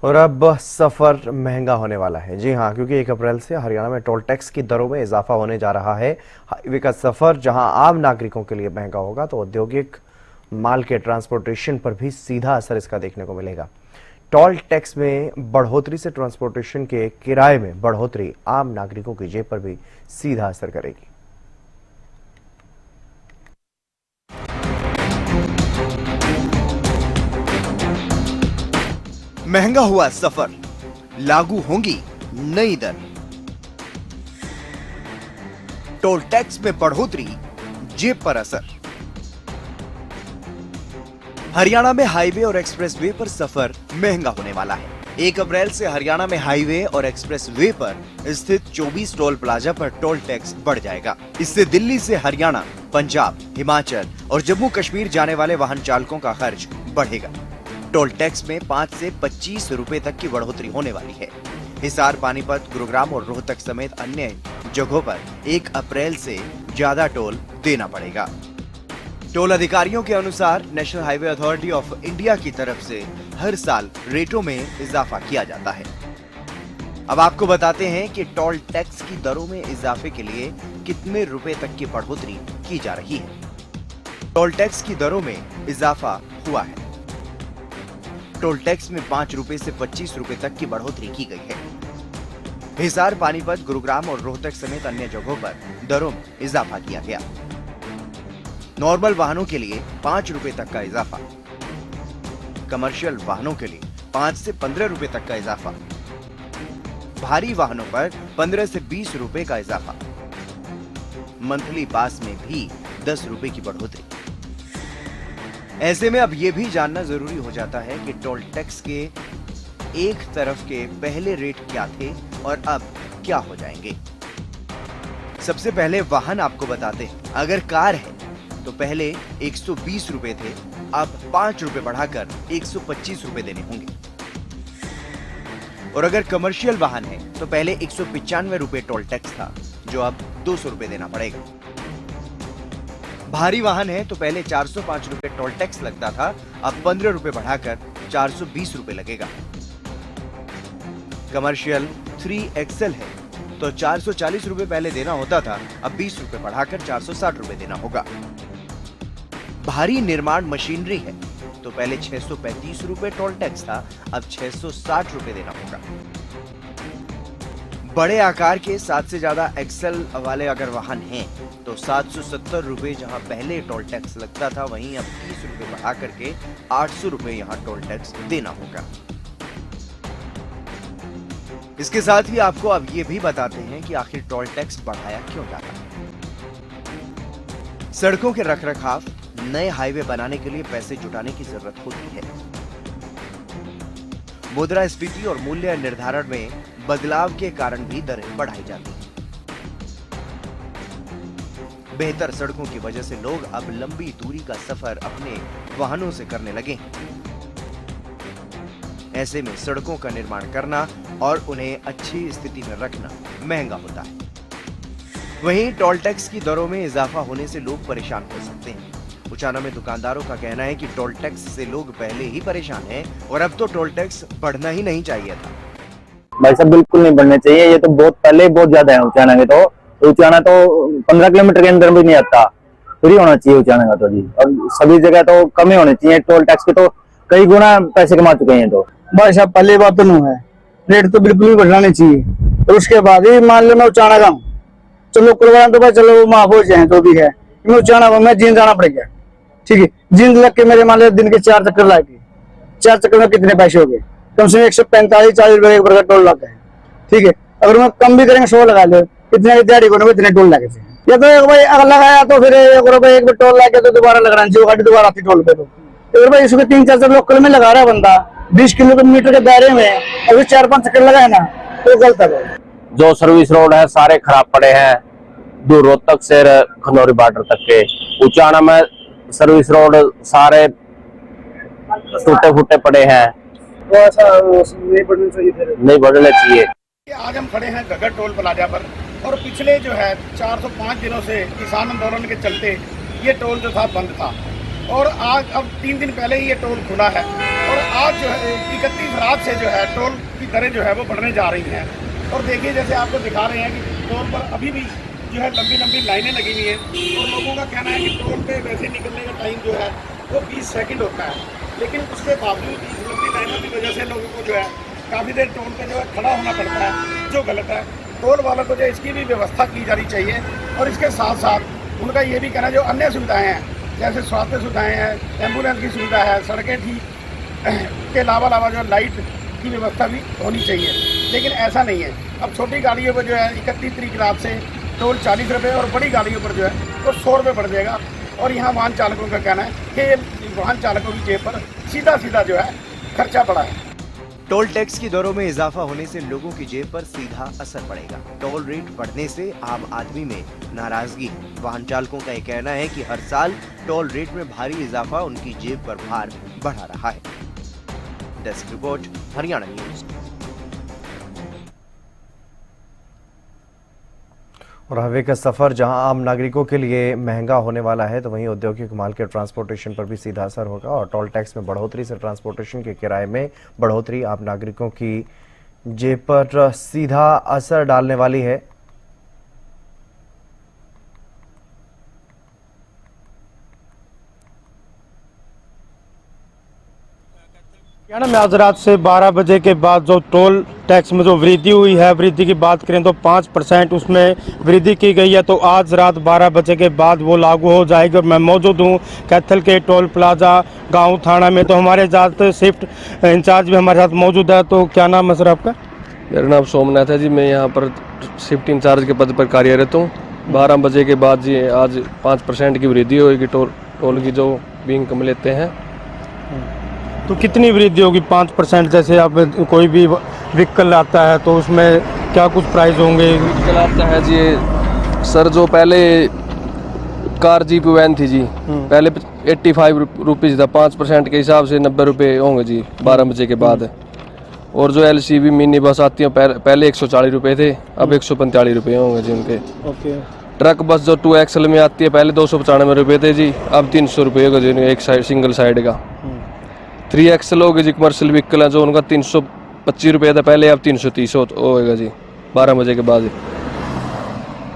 और अब सफ़र महंगा होने वाला है। जी हाँ, क्योंकि 1 अप्रैल से हरियाणा में टोल टैक्स की दरों में इजाफा होने जा रहा है। हाईवे का सफ़र जहां आम नागरिकों के लिए महंगा होगा, तो औद्योगिक माल के ट्रांसपोर्टेशन पर भी सीधा असर इसका देखने को मिलेगा। टोल टैक्स में बढ़ोतरी से ट्रांसपोर्टेशन के किराए में बढ़ोतरी आम नागरिकों की जेब पर भी सीधा असर करेगी। महंगा हुआ सफर, लागू होंगी नई दर। टोल टैक्स में बढ़ोतरी, जेब पर असर। हरियाणा में हाईवे और एक्सप्रेसवे पर सफर महंगा होने वाला है। 1 अप्रैल से हरियाणा में हाईवे और एक्सप्रेसवे पर स्थित 24 टोल प्लाजा पर टोल टैक्स बढ़ जाएगा। इससे दिल्ली से हरियाणा, पंजाब, हिमाचल और जम्मू कश्मीर जाने वाले वाहन चालकों का खर्च बढ़ेगा। टोल टैक्स में 5 से 25 रुपए तक की बढ़ोतरी होने वाली है। हिसार, पानीपत, गुरुग्राम और रोहतक समेत अन्य जगहों पर 1 अप्रैल से ज्यादा टोल देना पड़ेगा। टोल अधिकारियों के अनुसार national highway authority of India की तरफ से हर साल रेटों में इजाफा किया जाता है। अब आपको बताते हैं कि टोल टैक्स की दरों में इजाफे के लिए कितने रुपए तक की बढ़ोतरी की जा रही है। टोल टैक्स की दरों में इजाफा हुआ है। टोल टैक्स में 5 रुपए से 25 रुपए तक की बढ़ोतरी की गई है। हिसार, पानीपत, गुरुग्राम और रोहतक समेत अन्य जगहों पर दरों में इजाफा किया गया। नॉर्मल वाहनों के लिए 5 रुपए तक का इजाफा, कमर्शियल वाहनों के लिए 5 से 15 रुपए तक का इजाफा, भारी वाहनों पर 15 से 20 रुपए का इजाफा, मंथली पास में भी 10 रुपए की बढ़ोतरी। ऐसे में अब यह भी जानना जरूरी हो जाता है कि टोल टैक्स के एक तरफ के पहले रेट क्या थे और अब क्या हो जाएंगे। सबसे पहले वाहन आपको बताते हैं। अगर कार है तो पहले 120 रुपए थे, अब 5 रुपए बढ़ाकर 125 रुपए देने होंगे। और अगर कमर्शियल वाहन है तो पहले 195 रुपए टोल टैक्स था, जो अब 200 रुपए देना पड़ेगा। भारी वाहन है तो पहले 405 रुपए टोल टैक्स लगता था, अब 15 रुपए बढ़ाकर 420 रुपए लगेगा। कमर्शियल 3XL है तो 440 रुपए पहले देना होता था, अब 20 रुपए बढ़ाकर 460 रुपए देना होगा। भारी निर्माण मशीनरी है तो पहले 635 रुपए टोल टैक्स था, अब 660 रुपए देना होगा। बड़े आकार के 7 से ज्यादा एक्सेल वाले अगर वाहन हैं तो 770 रुपए जहां पहले टोल टैक्स लगता था, वहीं अब 30 रुपए बढ़ा करके 800 रुपए यहां टोल टैक्स देना होगा। इसके साथ ही आपको अब ये भी बताते हैं कि आखिर टोल टैक्स बढ़ाया क्यों जाता है। सड़कों के रखरखाव, नए हाईवे बनाने के लिए पैसे जुटाने की जरूरत होती है। मुद्रास्फीति और मूल्य निर्धारण में बदलाव के कारण भी दरें बढ़ाई जाती हैं। बेहतर सड़कों की वजह से लोग अब लंबी दूरी का सफर अपने वाहनों से करने लगे हैं। ऐसे में सड़कों का निर्माण करना और उन्हें अच्छी स्थिति में रखना महंगा होता है। वहीं टोल टैक्स की दरों में इजाफा होने से लोग परेशान हो सकते हैं। उचाना में दुकानदारों का कहना है कि टोल टैक्स से लोग पहले ही परेशान हैं और अब तो टोल टैक्स बढ़ना ही नहीं चाहिए था। भाई साहब बिल्कुल नहीं बढ़ने चाहिए, ये तो बहुत पहले बहुत ज्यादा है। उचाना में तो उचाना तो 15 किलोमीटर के अंदर भी नहीं आता, फ्री होना चाहिए उचाना का तो जी। और सभी जगह तो कम ही होने चाहिए टोल टैक्स के, तो कई गुना पैसे कमा चुके हैं। तो भाई साहब पहली बात तो नहीं है, रेट तो बिल्कुल भी बढ़ना नहीं चाहिए। और उसके बाद ही मान लो मैं उचाना का हूँ, चलो कुलवाना तो भाई चलो वो माफ हो जाए तो भी है, मैं उचाना मैं जींद जाना पड़ेगा। ठीक है, जींद लग के मेरे मान लो दिन के 4 चक्कर लागे, 4 चक्कर में कितने पैसे हो गए? कम से कम 145-40 रुपए का टोल लगा है। ठीक है, अगर मैं कम भी करेंगे 100 लगा ले, कितने दिहाड़ी को इतने टोल लगे थे। या तो एक भाई अगर लगाया तो फिर 1 रुपए एक बार टोल लगा तो दोबारा लगाना चाहिए, गाड़ी दोबारा आती टोल पे। तो अगर भाई इसको 3-4 लोकल में लगा रहा है बंदा 20 किलोमीटर के दायरे में, अगर 4-5 चक्कर लगाए ना तो गलत है। जो सर्विस रोड है सारे खराब पड़े हैं, दूर रोहतक से खनौरी बॉर्डर तक के। उचाना में सर्विस रोड सारे टूटे फूटे पड़े हैं, नहीं बढ़ने चाहिए, नहीं बढ़ने चाहिए। आज हम खड़े हैं घग्गर टोल प्लाजा पर और पिछले जो है 405 दिनों से किसान आंदोलन के चलते ये टोल जो था बंद था। और आज अब 3 दिन पहले ही ये टोल खुला है और आज जो है 31 रात से जो है टोल की दरें जो है वो बढ़ने जा रही हैं। और देखिए जैसे आपको दिखा रहे हैं कि टोल पर अभी भी जो है लंबी लंबी लाइनें लगी हुई हैं और लोगों का कहना है कि टोल पे वैसे निकलने का टाइम जो है वो 20 सेकंड होता है, लेकिन उसके बावजूद इस लंबी लाइनों की वजह से लोगों को जो है काफ़ी देर टोल पे जो है खड़ा होना पड़ता है, जो गलत है। टोल वालों को जो इसकी भी व्यवस्था की जानी चाहिए और इसके साथ साथ उनका ये भी कहना है जो अन्य सुविधाएँ हैं जैसे स्वास्थ्य सुविधाएँ हैं, एम्बुलेंस की सुविधा है, सड़कें ठीक के अलावा जो लाइट की व्यवस्था भी होनी चाहिए, लेकिन ऐसा नहीं है। अब छोटी गाड़ियों पर जो है 31 तारीख रात से टोल 40 रुपये और बड़ी गाड़ियों पर जो है वो 100 रुपये बढ़ जाएगा। और यहाँ वाहन चालकों का कहना है कि वाहन चालकों की जेब पर सीधा सीधा जो है खर्चा पड़ा है। टोल टैक्स की दरों में इजाफा होने से लोगों की जेब पर सीधा असर पड़ेगा। टोल रेट बढ़ने से आम आदमी में नाराजगी। वाहन चालकों का ये कहना है कि हर साल टोल रेट में भारी इजाफा उनकी जेब पर भार बढ़ा रहा है। Desk report, Haryana news. और हाईवे का सफर जहां आम नागरिकों के लिए महंगा होने वाला है, तो वहीं औद्योगिक माल के ट्रांसपोर्टेशन पर भी सीधा असर होगा और टोल टैक्स में बढ़ोतरी से ट्रांसपोर्टेशन के किराए में बढ़ोतरी आम नागरिकों की जेब पर सीधा असर डालने वाली है। हरियाणा में आज रात से 12 बजे के बाद जो टोल टैक्स में जो वृद्धि हुई है, वृद्धि की बात करें तो 5% उसमें वृद्धि की गई है। तो आज रात 12 बजे के बाद वो लागू हो जाएगी। और मैं मौजूद हूँ कैथल के टोल प्लाजा गांव थाना में। तो हमारे साथ शिफ्ट इंचार्ज भी हमारे साथ मौजूद है। तो क्या नाम है सर आपका? मेरा नाम सोमनाथ है जी। मैं यहाँ पर शिफ्ट इंचार्ज के पद पर कार्यरत हूँ। 12 बजे के बाद जी आज 5% की वृद्धि होगी टोल की जो बिंग कम लेते हैं। तो कितनी वृद्धि होगी 5%? जैसे आप कोई भी व्हीकल आता है तो उसमें क्या कुछ प्राइस होंगे? व्हीकल आता है जी सर, जो पहले कार जीप वैन थी जी, पहले 85 रुपीज़ था। 5% के हिसाब से 90 रुपये होंगे जी 12 बजे के बाद। और जो LCV मिनी बस आती है पहले 140 रुपये थे, अब 145 रुपये होंगे जी उनके। ओके। ट्रक बस जो 2XL में आती है पहले 295 रुपये थे जी, अब 300 रुपये होगा जी एक साइड सिंगल साइड का। 3XL होगी जी कमर्शियल व्हीकल है जो उनका 325 रुपये था पहले, अब 330 होगा जी 12 बजे के बाद।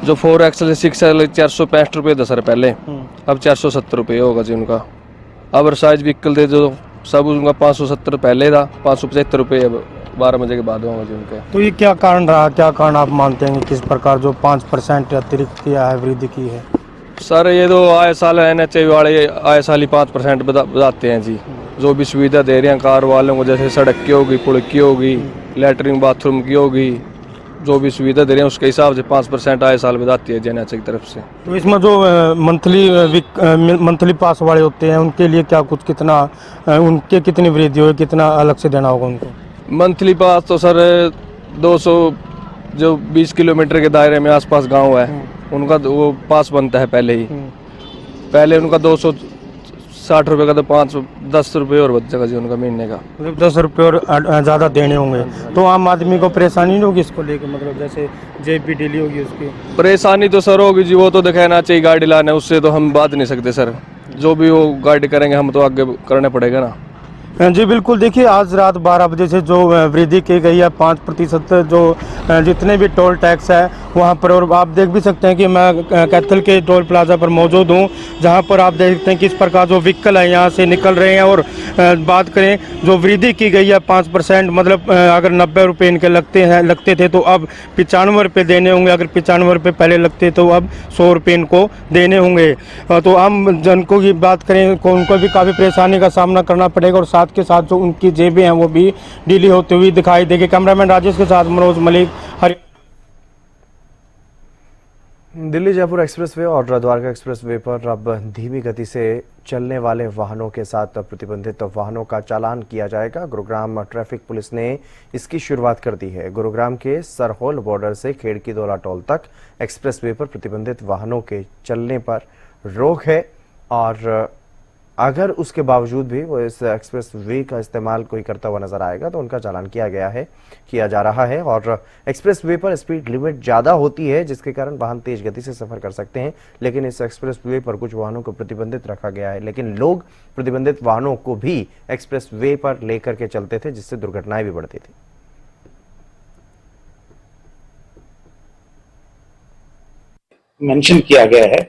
जो 4XL 6XL 465 रुपये था सर पहले, अब 470 रुपये होगा जी उनका। अवर साइज व्हीकल थे जो सब उनका 570 पहले था, 575 रुपये अब 12 बजे के बाद होगा जी उनके। तो ये क्या कारण रहा, क्या कारण आप मानते हैं किस प्रकार जो 5% अतिरिक्त किया है, वृद्धि की है? सर ये तो आए साल NHAI वाले आए साल ही 5% बताते हैं जी। जो भी सुविधा दे रहे हैं कार वालों को, जैसे सड़क की होगी, पुल की होगी, लैटरिन बाथरूम की होगी, जो भी सुविधा दे रहे हैं उसके हिसाब से 5% आए साल बताती है NHAI की तरफ से। तो इसमें जो मंथली पास वाले होते हैं उनके लिए क्या कुछ कितना उनके कितनी वृद्धि होगी, कितना अलग से देना होगा उनको? मंथली पास तो सर 200 जो 20 किलोमीटर के दायरे में आसपास गांव है उनका वो पास बनता है पहले ही। पहले उनका 260 रुपये का, तो 510 रुपये और बच जाएगा जी उनका महीने का। मतलब 10 रुपये और ज़्यादा देने होंगे। तो आम आदमी को परेशानी नहीं होगी इसको लेकर, मतलब जैसे जेब भी ढीली होगी उसकी? परेशानी तो सर होगी जी, वो तो दिखाना चाहिए गाड़ी लाने, उससे तो हम बात नहीं सकते सर। जो भी वो गाइड करेंगे हम तो आगे करना पड़ेगा ना जी। बिल्कुल, देखिए आज रात 12 बजे से जो वृद्धि की गई है 5% जो जितने भी टोल टैक्स है वहाँ पर। और आप देख भी सकते हैं कि मैं कैथल के टोल प्लाजा पर मौजूद हूँ, जहाँ पर आप देखते हैं किस प्रकार जो व्हीकल है यहाँ से निकल रहे हैं। और बात करें जो वृद्धि की गई है 5%, मतलब अगर 90 रुपये इनके लगते थे तो अब 95 रुपये देने होंगे। अगर 95 रुपये पहले लगते तो अब 100 रुपये इनको देने होंगे। तो आम जन को की बात करें उनको भी काफ़ी परेशानी का सामना करना पड़ेगा। और साथ के साथ जो उनकी जेबें हैं वो भी ढीली होती हुई दिखाई देगी। कैमरामैन राजेश के साथ मनोज मलिक, दिल्ली जयपुर एक्सप्रेसवे और द्वारका एक्सप्रेसवे पर अब धीमी गति से चलने वाले वाहनों के साथ प्रतिबंधित वाहनों का चालान किया जाएगा। गुरुग्राम ट्रैफिक पुलिस ने इसकी शुरुआत कर दी है। गुरुग्राम के सरहोल बॉर्डर से खेड़की दौला टोल तक एक्सप्रेसवे पर प्रतिबंधित वाहनों के चलने पर रोक है और अगर उसके बावजूद भी वो इस एक्सप्रेस वे का इस्तेमाल कोई करता हुआ नजर आएगा तो उनका चालान किया जा रहा है। और एक्सप्रेस वे पर स्पीड लिमिट ज़्यादा होती है जिसके कारण वाहन तेज गति से सफर कर सकते हैं, लेकिन इस एक्सप्रेस वे पर कुछ वाहनों को प्रतिबंधित रखा गया है। लेकिन लोग प्रतिबंधित वाहनों को भी एक्सप्रेस वे पर लेकर के चलते थे, जिससे दुर्घटनाएं भी बढ़ती थी। मेंशन किया गया है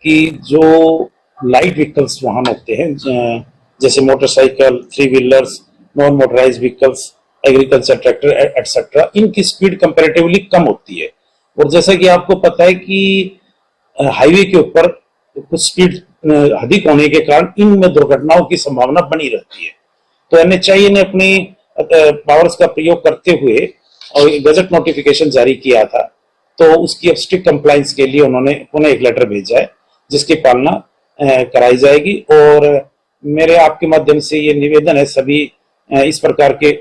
कि जो लाइट व्हीकल्स वाहन होते हैं जैसे motorcycle, 3 wheelers, non motorise vehicles, agriculture tractor etcetera, इनकी स्पीड कंपैरेटिवली कम होती है। और जैसा कि आपको पता है कि हाईवे के ऊपर कुछ स्पीड अधिक होने के कारण इनमें दुर्घटनाओं की संभावना बनी रहती है। तो NHAI ने अपनी पावर्स का प्रयोग करते हुए और गजट नोटिफिकेशन जारी किया था, तो उसकी अब स्ट्रिक्ट कंप्लायंस के लिए उन्होंने पुनः एक लेटर भेजा है जिसकी पालना कराई जाएगी। और मेरे आपके माध्यम से ये निवेदन है सभी इस प्रकार के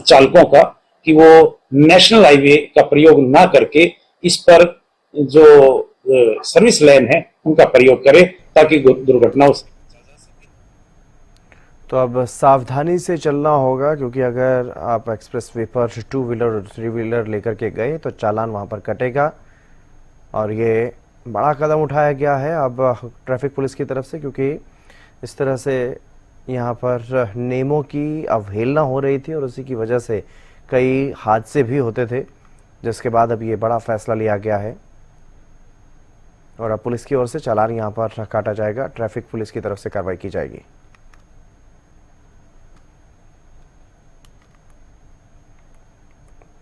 चालकों का कि वो नेशनल हाईवे का प्रयोग ना करके इस पर जो सर्विस लेन है उनका प्रयोग करें ताकि दुर्घटनाओं से। तो अब सावधानी से चलना होगा, क्योंकि अगर आप एक्सप्रेस वे पर 2 व्हीलर और 3 व्हीलर लेकर के गए तो चालान वहां पर कटेगा। और ये बड़ा कदम उठाया गया है अब ट्रैफिक पुलिस की तरफ से, क्योंकि इस तरह से यहाँ पर नियमों की अवहेलना हो रही थी और उसी की वजह से कई हादसे भी होते थे, जिसके बाद अब ये बड़ा फैसला लिया गया है और अब पुलिस की ओर से चालान यहाँ पर काटा जाएगा, ट्रैफिक पुलिस की तरफ से कार्रवाई की जाएगी।